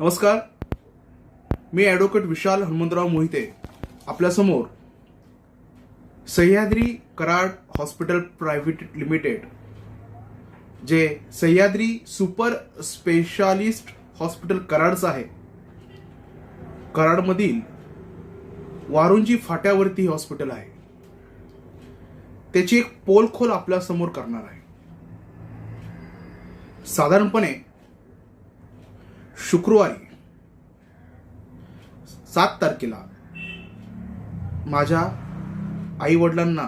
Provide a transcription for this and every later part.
नमस्कार, मी ॲडव्होकेट विशाल हनुमंतराव मोहिते आपल्यासमोर Sahyadri Karad hospital private limited, जे सह्याद्री सुपर स्पेशालिस्ट हॉस्पिटल कराडचं आहे. कराडमधील वारुंजी फाट्यावरती हॉस्पिटल आहे. त्याची एक पोलखोल आपल्यासमोर करणार आहे. साधारणपणे शुक्रवारी 7 तारखेला माझ्या आई वडिलांना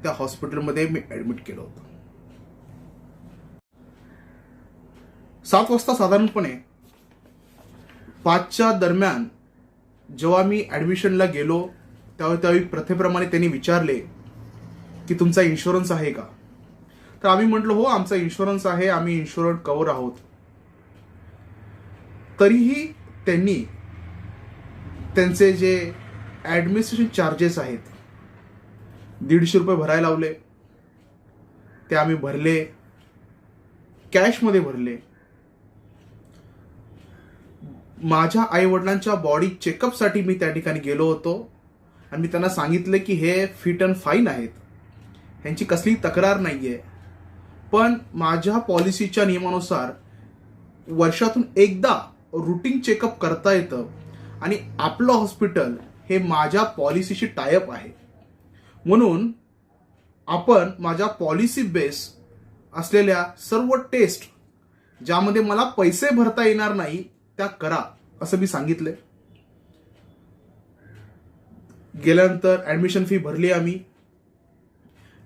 त्या हॉस्पिटलमध्ये मी ऍडमिट केलं होतं. 7 वाजता साधारणपणे 5च्या दरम्यान जेव्हा मी ऍडमिशनला गेलो त्यावेळी प्रथेप्रमाणे त्यांनी विचारले की तुमचा इन्शुरन्स आहे का. तर आम्ही म्हटलो हो, आमचा इन्शुरन्स आहे, आम्ही इन्शुरन्स कव्हर आहोत. तरीही त्यांनी त्यांचे जे ऍडमिनिस्ट्रेशन चार्जेस आहेत 150 रुपये भरायला लावले. ते आम्ही भरले, कॅशमध्ये भरले. माझ्या आई वडिलांच्या बॉडी चेकअपसाठी मी त्या ठिकाणी गेलो होतो आणि मी त्यांना सांगितलं की हे फिट अँड फाईन आहेत, ह्यांची कसली तक्रार नाहीये, पण माझ्या पॉलिसीच्या नियमानुसार वर्षातून एकदा रुटीन चेकअप करता येतं आणि आपलं हॉस्पिटल हे माझ्या पॉलिसीशी टायअप आहे, म्हणून आपण माझ्या पॉलिसी बेस असलेल्या सर्व टेस्ट ज्यामध्ये मला पैसे भरता येणार नाही त्या करा असं मी सांगितले. गेल्यानंतर ऍडमिशन फी भरली आम्ही.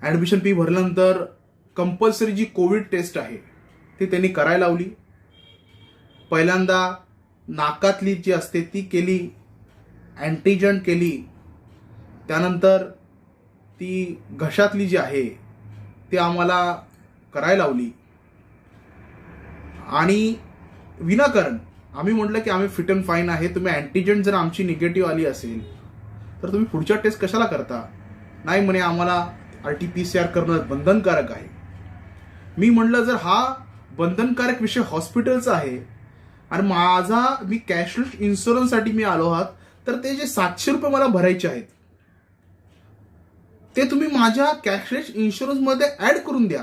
ऍडमिशन फी भरल्यानंतर कंपल्सरी जी कोविड टेस्ट आहे ती त्यांनी करायला लावली. पहिल्यांदा नाकातली जी असते ती केली, अँटीजन केली. त्यानंतर ती घशातली जी आहे ती आम्हाला करायला लावली आणि विनाकारण आम्ही म्हटलं की आम्ही फिट अँड फाईन आहे, तुम्ही अँटीजन जर आमची निगेटिव्ह आली असेल तर तुम्ही पुढच्या टेस्ट कशाला करता. नाही म्हणे, आम्हाला RT-PCR करणं बंधनकारक आहे. मी म्हटलं जर हा बंधनकारक विषय हॉस्पिटलचा आहे आणि मी कॅशलेस इन्शुरन्ससाठी मी आलो आहात, तर ते जे 700 रुपये मला भरायचे आहेत ते तुम्ही माझ्या कॅशलेस इन्शुरन्स मध्ये ऍड करून द्या.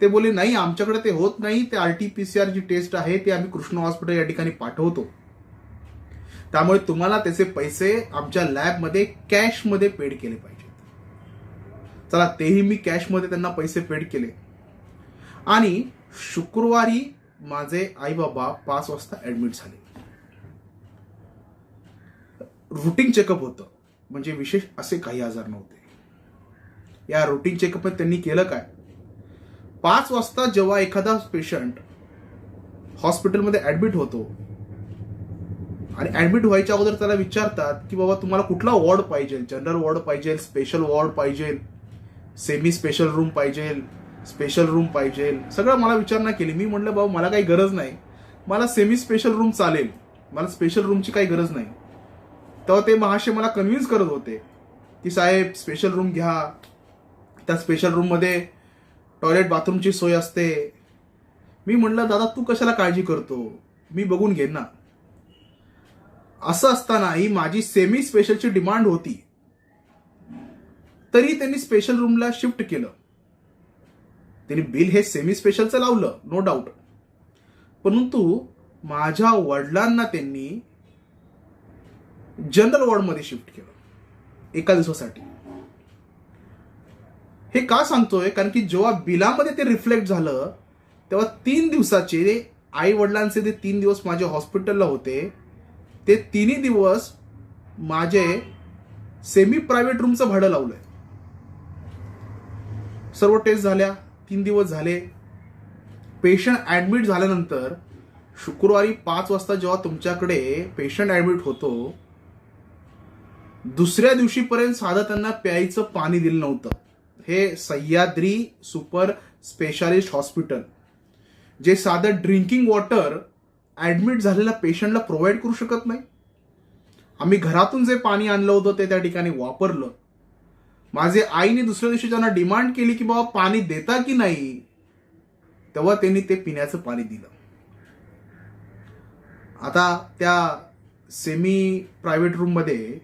ते बोले नाही, आमच्याकडे ते होत नाही, ते RT-PCR जी टेस्ट आहे ते आम्ही कृष्ण हॉस्पिटल या ठिकाणी पाठवतो, त्यामुळे तुम्हाला त्याचे पैसे आमच्या लॅबमध्ये कॅशमध्ये पेड केले पाहिजेत. चला, तेही मी कॅशमध्ये त्यांना पैसे पेड केले आणि शुक्रवारी माझे आई बाबा 5 वाजता ऍडमिट झाले. रुटीन चेकअप होतं, म्हणजे विशेष असे काही आजार नव्हते. या रुटीन चेकअप मध्ये त्यांनी केलं काय, 5 वाजता जेव्हा एखादा पेशंट हॉस्पिटलमध्ये ऍडमिट होतो आणि ऍडमिट व्हायच्या अगोदर त्याला विचारतात की बाबा तुम्हाला कुठला वॉर्ड पाहिजे, जनरल वॉर्ड पाहिजे, स्पेशल वॉर्ड पाहिजे, सेमी स्पेशल रूम पाहिजे, स्पेशल रूम पाहिजे, सगळं मला विचारणा केली. मी म्हटलं बाबा मला काही गरज नाही, मला सेमी स्पेशल रूम चालेल, मला स्पेशल रूमची काही गरज नाही. तेव्हा ते महाशय मला कन्व्हिन्स करत होते की साहेब स्पेशल रूम घ्या, त्या स्पेशल रूम मध्ये टॉयलेट बाथरूमची सोय असते. मी म्हटलं दादा तू कशाला काळजी करतो, मी बघून घेईन ना. असं असताना ही माझी सेमी स्पेशलची डिमांड होती, तरी त्यांनी स्पेशल रूमला शिफ्ट केलं. त्यांनी बिल हे सेमी स्पेशलचं लावलं, नो डाऊट, परंतु माझ्या वडिलांना त्यांनी जनरल वॉर्डमध्ये शिफ्ट केलं एका दिवसासाठी. हे का सांगतोय, कारण की जेव्हा बिलामध्ये ते रिफ्लेक्ट झालं तेव्हा 3 दिवसाचे आई वडिलांचे जे 3 दिवस माझ्या हॉस्पिटलला होते ते 3 दिवस माझे सेमी प्रायव्हेट रूमचं भाडं लावलंय. सर्व टेस्ट झाल्या, 3 दिवस झाले. पेशंट ऍडमिट झाल्यानंतर शुक्रवारी 5 वाजता जेव्हा तुमच्याकडे पेशंट ऍडमिट होतो, दुसऱ्या दिवशीपर्यंत साधं त्यांना प्यायचं पाणी दिलं नव्हतं. हे सह्याद्री सुपर स्पेशालिस्ट हॉस्पिटल जे साधं ड्रिंकिंग वॉटर ऍडमिट झालेल्या पेशंटला प्रोव्हाइड करू शकत नाही. आम्ही घरातून जे पाणी आणलं होतं ते त्या ठिकाणी वापरलं. माझे आईने दुसऱ्या दिवशी त्यांना डिमांड केली की बाबा पाणी देता की नाही, तेव्हा त्यांनी ते पिण्याचं पाणी दिलं. आता त्या सेमी प्रायव्हेट रूममध्ये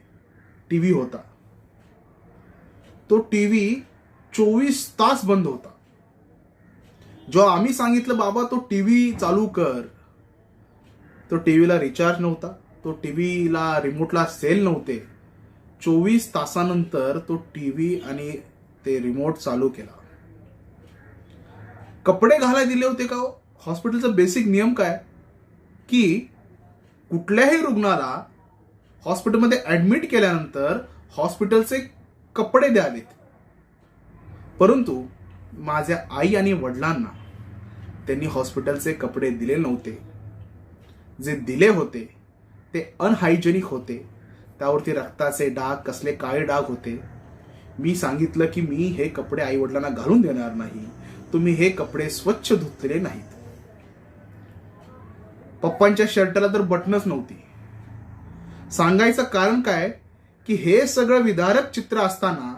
टीव्ही होता. तो टीव्ही 24 तास बंद होता. जेव्हा आम्ही सांगितलं बाबा तो टीव्ही चालू कर, तो टीव्हीला रिचार्ज नव्हता, तो टीव्हीला रिमोटला सेल नव्हते. 24 तासानंतर तो टीव्ही आणि ते रिमोट चालू केला. कपडे घालायला दिले होते का? हॉस्पिटलचा बेसिक नियम काय की कुठल्याही रुग्णाला हॉस्पिटलमध्ये ऍडमिट केल्यानंतर हॉस्पिटलचे कपडे द्यावेत. परंतु माझ्या आई आणि वडिलांना त्यांनी हॉस्पिटलचे कपडे दिले नव्हते. जे दिले होते ते अनहायजेनिक होते. त्यावरती रक्ताचे डाग, कसले काळे डाग होते. मी सांगितलं की मी हे कपडे आई वडिलांना घालून देणार नाही. तुम्ही हे कपडे स्वच्छ धुतलेले नाहीत. पप्पांच्या शर्टला तर बटनच नव्हती. सांगायचं कारण काय की हे सगळं विदारक चित्र असताना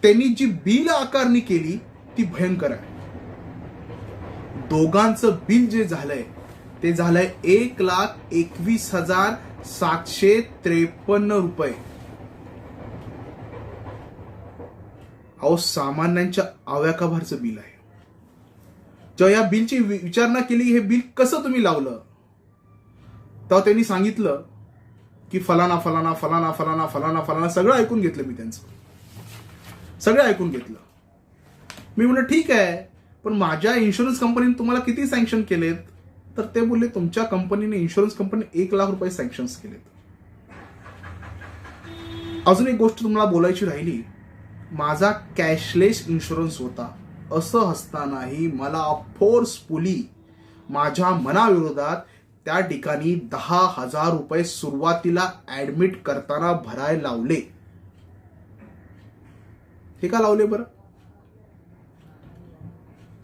त्यांनी जी बिल आकारणी केली ती भयंकर आहे. दोघांचं बिल जे झालंय ते झालंय 1,21,753 रुपये. अहो, सामान्यांच्या आव्याकाभारचं बिल आहे. जेव्हा या बिलची विचारणा केली, हे बिल कसं तुम्ही लावलं, तेव्हा त्यांनी सांगितलं की फलाना फलाना फलाना फलाना फलाना फलाना. सगळं ऐकून घेतलं मी त्यांचं, सगळं ऐकून घेतलं. मी म्हणलं ठीक आहे, पण माझ्या इन्शुरन्स कंपनीने तुम्हाला किती सँक्शन केलेत? तर ते बोलले तुमच्या कंपनीने, इन्शुरन्स कंपनीने 1,00,000 रुपये सँक्शन केलेत. अजून एक गोष्ट तुम्हाला बोलायची राहिली. माझा कॅशलेस इन्शुरन्स होता. असं असतानाही मला फोर्सफुली माझ्या मनाविरोधात त्या ठिकाणी 10,000 रुपये सुरुवातीला ऍडमिट करताना भरायला लावले. हे का लावले बरं?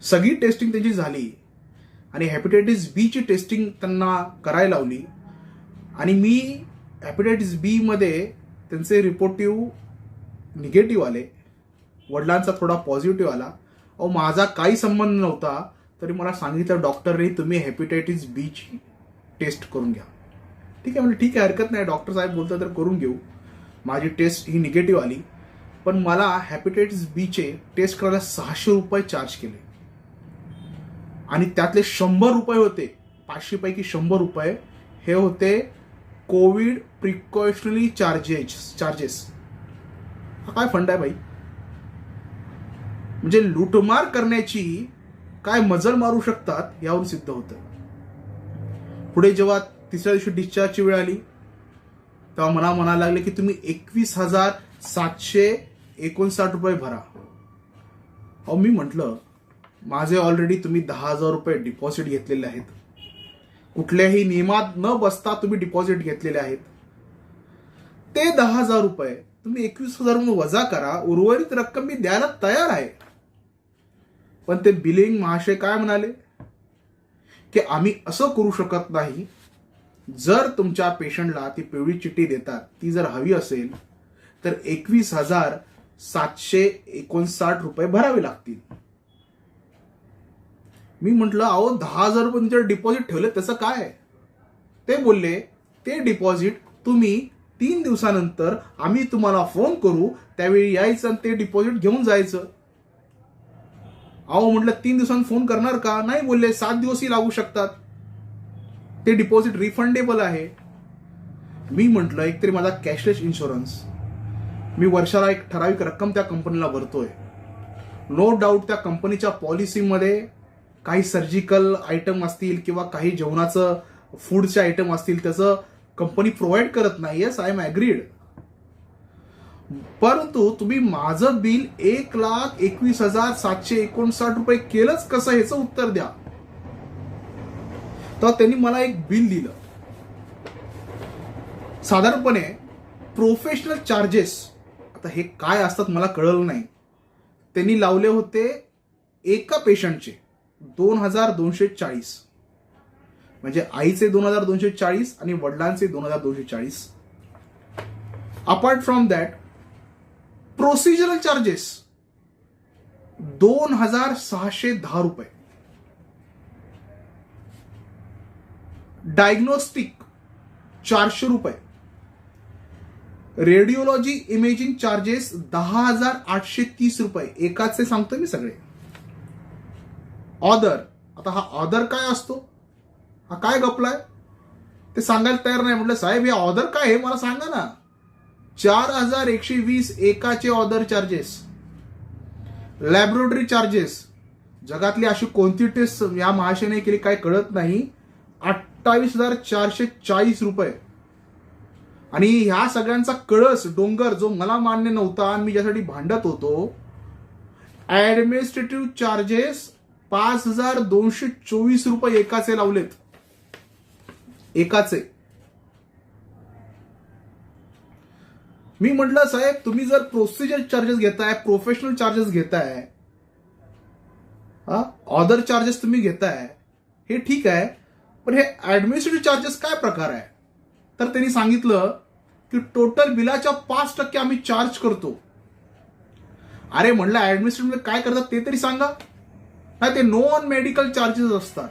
सगळी टेस्टिंग त्याची झाली आणि हेपॅटायटिस बी ची टेस्टिंग त्यांना करायला लावली. आणि मी हेपॅटायटिस बी मध्ये त्यांचे रिपोर्टिव्ह निगेटिव्ह आले, वडिलांचा थोडा पॉझिटिव्ह आला. अहो, माझा काही संबंध नव्हता, तरी मला सांगितलं डॉक्टरने तुम्ही हेपॅटायटिस बी ची टेस्ट करून घ्या. ठीक आहे म्हणजे ठीक आहे, हरकत नाही, डॉक्टर साहेब बोलतात तर करून घेऊ. माझी टेस्ट ही निगेटिव्ह आली, पण मला हेपॅटायटिस बी चे टेस्ट करायला 600 रुपये चार्ज केले. आणि त्यातले 100 रुपये होते, 500 पैकी 100 रुपये हे होते कोविड प्रिकॉशनरी चार्जेस. हा काय फंड आहे भाई? म्हणजे लूटमार करण्याची काय मजल मारू शकतात यावरून सिद्ध होतं. पुढे जेव्हा तिसऱ्या दिवशी डिस्चार्जची वेळ आली तेव्हा मला म्हणायला लागले की तुम्ही 21,759 रुपये भरा. अहो, मी म्हटलं माझे ऑलरेडी तुम्ही 10,000 रुपये डिपॉझिट घेतलेले आहेत. कुठल्याही नियमात न बसता तुम्ही डिपॉझिट घेतलेले आहेत. ते 10,000 रुपये तुम्ही 21,000 म्हणून वजा करा, उर्वरित रक्कम मी द्यायला तयार आहे. पण ते बिलिंग महाशय काय म्हणाले की आम्ही असं करू शकत नाही. जर तुमच्या पेशंटला ती पिवळी चिठ्ठी देतात, ती जर हवी असेल तर 21,759 रुपये भरावे लागतील. मी म्हटलं अहो 10,000 रुपये तुमच्या डिपॉझिट ठेवले त्याचं काय? ते बोलले ते डिपॉझिट तुम्ही 3 दिवसानंतर आम्ही तुम्हाला फोन करू, त्यावेळी यायचं आणि ते डिपॉझिट घेऊन जायचं. अहो म्हटलं 3 दिवसांनी फोन करणार का? नाही बोलले 7 दिवसही लागू शकतात. ते डिपॉझिट रिफंडेबल आहे. मी म्हटलं एकतरी माझा कॅशलेस इन्शुरन्स, मी वर्षाला एक ठराविक रक्कम त्या कंपनीला भरतोय. नो डाऊट त्या कंपनीच्या पॉलिसीमध्ये काही सर्जिकल आयटम असतील किंवा काही जेवणाचं फूडचे आयटम असतील, त्याचं कंपनी प्रोव्हाइड करत नाही. Yes, I am agreed. परंतु तुम्ही माझं बिल 1,21,759 रुपये केलंच कसं, ह्याचं उत्तर द्या. तर त्यांनी मला एक बिल दिलं. साधारणपणे प्रोफेशनल चार्जेस, आता हे काय असतात मला कळलं नाही, त्यांनी लावले होते एका पेशंटचे 2,240. म्हणजे आईचे 2,240 आणि वडिलांचे 2,240. Apart from that procedural charges 2,610 रुपये. डायग्नोस्टिक 400 रुपये, रेडिओलॉजी इमेजिंग चार्जेस 10,830 रुपये, एकाचे सांगतोय मी सगळे. ऑदर, आता हा ऑदर काय असतो, हा काय गपलाय ते सांगायला तयार नाही. म्हटलं साहेब हे ऑदर काय आहे मला सांगा ना. 4,120 एकाचे ऑदर चार्जेस. लॅबोरेटरी चार्जेस, जगातली अशी कोणती टेस्ट या महाशयाने केली काय कळत नाही, 28,440 रुपये. आणि ह्या सगळ्यांचा कळस डोंगर जो मला मान्य नव्हता आणि मी ज्यासाठी भांडत होतो, ऍडमिनिस्ट्रेटिव्ह चार्जेस 5,224 रुपये एकाचे लावलेत. एकाचे. मी म्हटलं साहेब तुम्ही जर प्रोसिजर चार्जेस घेताय, प्रोफेशनल चार्जेस घेताय, ऑदर चार्जेस तुम्ही घेताय, हे ठीक आहे, पण हे ऍडमिनिस्ट्रेटिव्ह चार्जेस काय प्रकार आहे. तर त्यांनी सांगितलं की टोटल बिलाच्या 5% आम्ही चार्ज करतो. अरे म्हणलं ऍडमिनिस्ट्रेटिव्ह काय करतात ते तरी सांगा. नाही ते नॉन मेडिकल चार्जेस असतात.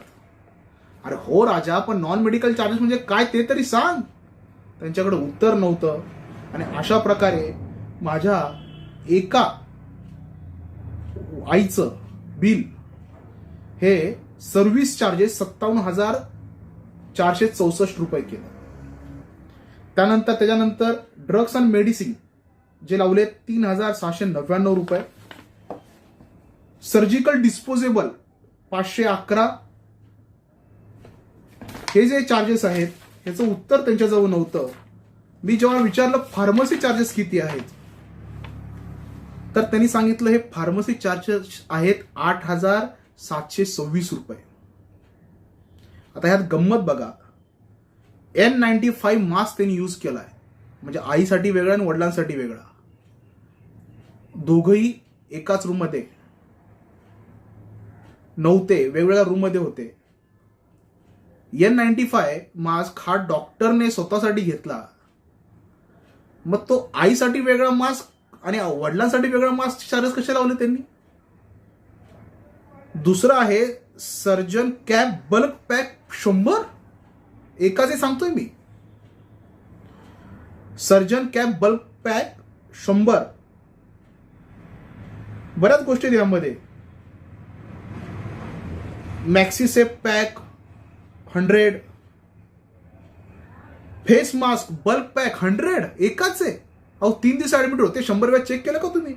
अरे हो राजा, पण नॉन मेडिकल चार्जेस म्हणजे काय ते तरी सांग. त्यांच्याकडे उत्तर नव्हतं. आणि अशा प्रकारे माझ्या एका आईचं बिल हे सर्व्हिस चार्जेस 57,464 रुपये केलं. त्याच्यानंतर ड्रग्स अँड मेडिसिन जे लावले 3,699 रुपये. Surgical disposable 511. हे जे चार्जेस आहेत ह्याचं उत्तर त्यांच्याजवळ नव्हतं. मी जेव्हा विचारलं फार्मसी चार्जेस किती आहेत, तर त्यांनी सांगितलं हे फार्मसी चार्जेस आहेत 8,726 रुपये. आता ह्यात गंमत बघा, N95 मास्क त्यांनी यूज केलाय, म्हणजे आईसाठी वेगळा आणि वडिलांसाठी वेगळा. दोघही एकाच रूम मध्ये नव्हते, वेगवेगळ्या रूम मध्ये होते. N95 मास्क हा डॉक्टरने स्वतःसाठी घेतला, मग तो आईसाठी वेगळा मास्क आणि वडिलांसाठी वेगळा मास्क चार्जेस कसे लावले त्यांनी. दुसरं आहे सर्जन कॅप बल्क पॅक 100, एकाचे सांगतोय मी. Surgeon cap bulk pack 100. बऱ्याच गोष्टी आहेत यामध्ये. मॅक्सीसेप pack 100, face mask bulk pack 100, एकाच आहे. अहो 3 दिवस ऍडमिट होते, 100 वेळा चेक केलं का तुम्ही.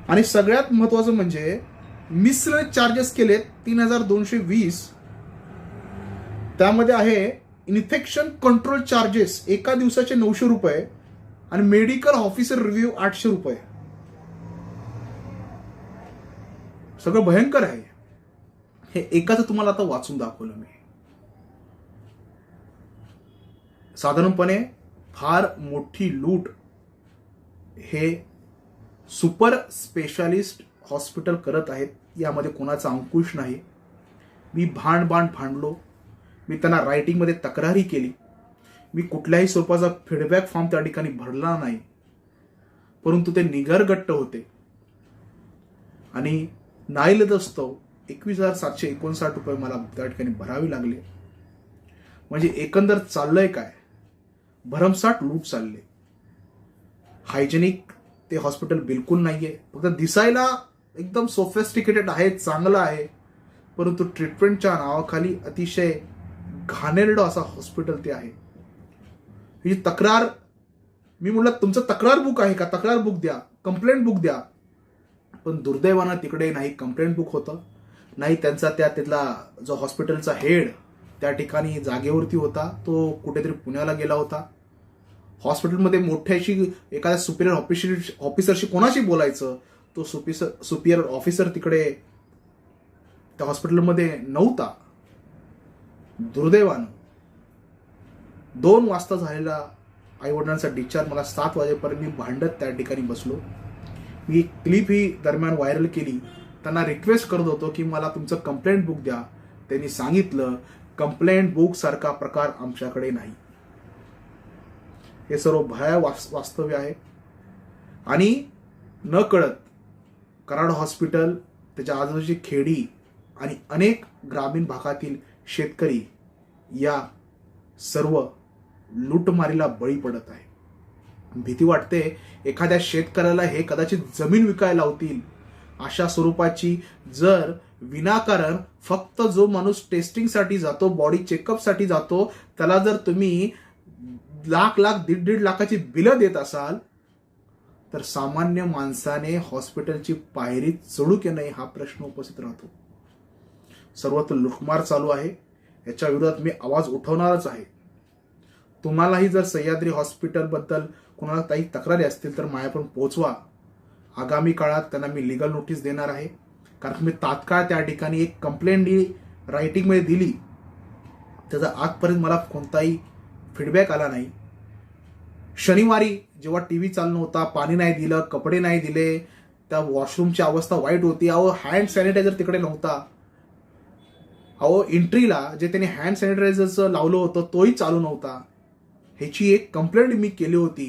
आणि सगळ्यात महत्वाचं म्हणजे मिसलेनियस चार्जेस केलेत 3,220. त्यामध्ये आहे इन्फेक्शन कंट्रोल चार्जेस एका दिवसाचे 900 रुपये आणि मेडिकल ऑफिसर रिव्ह्यू 800 रुपये. सगळं भयंकर आहे. हे एकाच तुम्हाला आता वाचून दाखवलं मी. साधारणपणे फार मोठी लूट हे सुपर स्पेशालिस्ट हॉस्पिटल करत आहेत, यामध्ये कोणाचा अंकुश नाही. मी भांडलो. मी त्यांना रायटिंगमध्ये तक्रारी केली. मी कुठल्याही स्वरूपाचा फीडबॅक फॉर्म त्या ठिकाणी भरला नाही, परंतु ते निगरगट्ट होते आणि नाईलाजास्तव 21,759 रुपये मला त्या ठिकाणी भरावे लागले. म्हणजे एकंदर चाललंय काय, भरमसाठ लूट चालले. हायजेनिक ते हॉस्पिटल बिलकुल नाहीये. फक्त दिसायला एकदम सोफिस्टिकेटेड आहे, चांगलं आहे, परंतु ट्रीटमेंटच्या नावाखाली अतिशय घाणेरडं असं हॉस्पिटल ते आहे. ही तक्रार, मी म्हटलं तुमचं तक्रार बुक आहे का, तक्रार बुक द्या, कंप्लेंट बुक द्या. पण दुर्दैवानं तिकडे नाही कंप्लेंट बुक होतं, नाही त्यांचा तिथला जो हॉस्पिटलचा हेड त्या ठिकाणी जागेवरती होता, तो कुठेतरी पुण्याला गेला होता. हॉस्पिटलमध्ये मोठ्याशी एखाद्या सुपिरियर ऑफिसरशी कोणाशी बोलायचं, तो सुपिरियर ऑफिसर तिकडे त्या हॉस्पिटलमध्ये नव्हता. दुर्दैवानं 2 वाजता झालेला आईवडिलांचा डिस्चार्ज मला 7 वाजेपर्यंत मी भांडत त्या ठिकाणी बसलो. मी एक क्लिप ही दरम्यान व्हायरल केली. त्यांना रिक्वेस्ट करत होतो की मला तुमचं कंप्लेंट बुक द्या. त्यांनी सांगितलं कंप्लेंट बुक सारखा प्रकार आमच्याकडे नाही. हे सर्व भयावह वास्तव्य आहे. आणि न कळत कराड हॉस्पिटल, त्याच्या आजूबाजूची खेडी आणि अनेक ग्रामीण भागातील शेतकरी या सर्व लूटमारीला बळी पडत आहे. भीती वाटते एखाद्या शेतकऱ्याला हे कदाचित जमीन विकायला लावतील अशा स्वरूपाची, जर विनाकारण फक्त जो माणूस टेस्टिंगसाठी जातो, बॉडी चेकअपसाठी जातो, त्याला जर तुम्ही लाख लाख दीड लाखाची बिलं देत असाल, तर सामान्य माणसाने हॉस्पिटलची पायरी चढू की नाही हा प्रश्न उपस्थित राहतो. सर्वत्र लुटमार चालू आहे. याच्या विरोधात मी आवाज उठवणारच आहे. तुम्हालाही जर सह्याद्री हॉस्पिटल बद्दल कोणाला काही तक्रारी असतील तर माझ्यापर्यंत पोहोचवा. आगामी काळात त्यांना मी लीगल नोटीस देणार आहे. कारण मी तात्काळ त्या ठिकाणी एक कंप्लेंट रायटिंगमध्ये दिली, त्याचा आजपर्यंत मला कोणताही फीडबॅक आला नाही. शनिवारी जेव्हा टीव्ही चालू नव्हता, पाणी नाही दिलं, कपडे नाही दिले, त्या वॉशरूमची अवस्था वाईट होती. अहो हँड सॅनिटायझर तिकडे नव्हता. अहो एंट्रीला जे त्यांनी हँड सॅनिटायझरचं लावलं होतं तोही चालू नव्हता. ह्याची एक कंप्लेंट मी केली होती,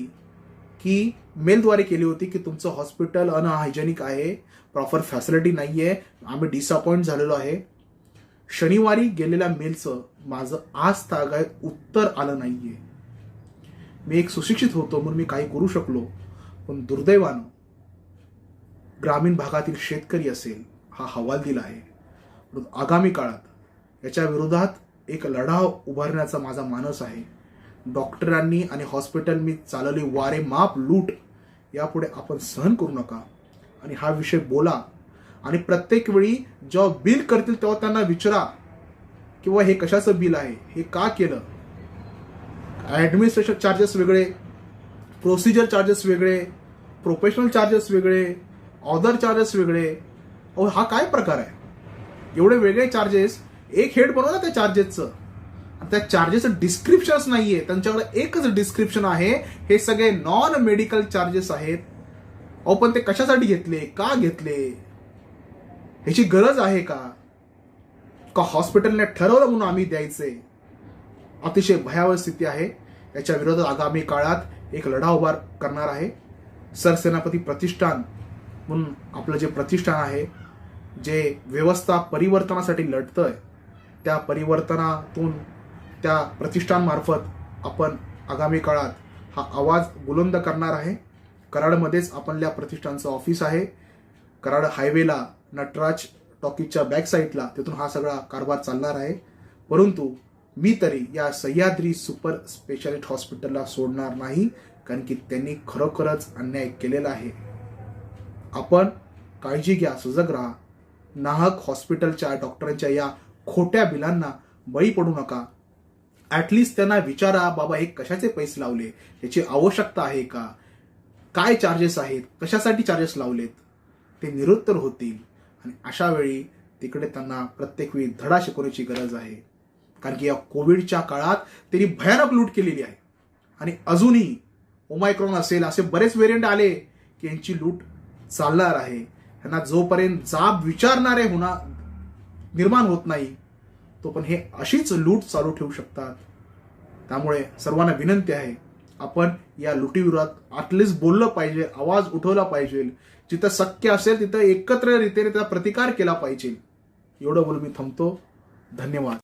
की मेलद्वारे केली होती, की तुमचं हॉस्पिटल अनहायजेनिक आहे, प्रॉपर फॅसिलिटी नाहीये, आम्ही डिसअपॉइंट झालेलो आहे. शनिवारी गेलेल्या मेलचं माझं आज तागाय उत्तर आलं नाहीये. मी एक सुशिक्षित होतो म्हणून मी काही करू शकलो, पण दुर्दैवानं ग्रामीण भागातील शेतकरी असेल हा हवाल दिला आहे. आगामी काळात याच्या विरोधात एक लढा उभारण्याचा माझा मानस आहे. डॉक्टरांनी आणि हॉस्पिटलनी चालवली वारे माप लूट यापुढे आपण सहन करू नका आणि हा विषय बोला. आणि प्रत्येक वेळी जेव्हा बिल करतील तेव्हा त्यांना विचारा किंवा हे कशाचं बिल आहे, हे का केलं. ऍडमिनिस्ट्रेशन चार्जेस वेगळे, प्रोसिजर चार्जेस वेगळे, प्रोफेशनल चार्जेस वेगळे, ऑदर चार्जेस वेगळे. अहो हा काय प्रकार आहे. एवढे वेगळे चार्जेस, एक हेड बनवा ना त्या चार्जेसचं. त्या चार्जेसचं डिस्क्रिप्शनच नाहीये, त्यांच्याकडे एकच डिस्क्रिप्शन आहे, हे सगळे नॉन मेडिकल चार्जेस आहेत. अहो पण ते कशासाठी घेतले, का घेतले, ह्याची गरज आहे का हॉस्पिटलने ठरवलं म्हणून आम्ही द्यायचे. अतिशय भयावह स्थिती आहे. याच्या विरोधात आगामी काळात एक लढा उभा करणार आहे. सरसेनापती प्रतिष्ठान म्हणून आपलं जे प्रतिष्ठान आहे, जे व्यवस्था परिवर्तनासाठी लढतंय, त्या परिवर्तनातून त्या प्रतिष्ठानमार्फत आपण आगामी काळात हा आवाज बुलंद करणार आहे. कराडमध्येच आपल्या प्रतिष्ठानचं ऑफिस आहे. कराड हायवेला नटराज टॉकीजच्या बॅक साईडला, तिथून हा सगळा कारभार चालणार आहे. परंतु मी तरी या सह्याद्री सुपर स्पेशालिटी हॉस्पिटलला सोडणार नाही, कारण की त्यांनी खरोखरच अन्याय केलेला आहे. आपण काळजी घ्या, सजग राहा. नाहक हॉस्पिटलच्या डॉक्टरांच्या या खोट्या बिलांना बळी पडू नका. ऍटलिस्ट त्यांना विचारा, बाबा हे कशाचे पैसे लावले, याची आवश्यकता आहे का, काय चार्जेस आहेत, कशासाठी चार्जेस लावलेत, ते निरुत्तर होतील. आणि अशा वेळी तिकडे त्यांना प्रत्येक वेळी धडा शिकवण्याची गरज आहे. कारण की या कोविडच्या काळात त्यांनी भयानक लूट केलेली आहे. आणि अजूनही ओमायक्रॉन असेल, असे बरेच व्हेरियंट आले की यांची लूट चालणार आहे. यांना जोपर्यंत जाब विचारणारे निर्माण होत नाही, तो पण हे अशीच लूट चालू ठेवू शकतात. त्यामुळे सर्वांना विनंती आहे, आपण या लुटीविरोधात ॲटलिस्ट बोललं पाहिजे, आवाज उठवला पाहिजे. जिथं शक्य असेल तिथं एकत्र रीतीने त्याचा प्रतिकार केला पाहिजे. एवढं बोलून मी थांबतो. धन्यवाद.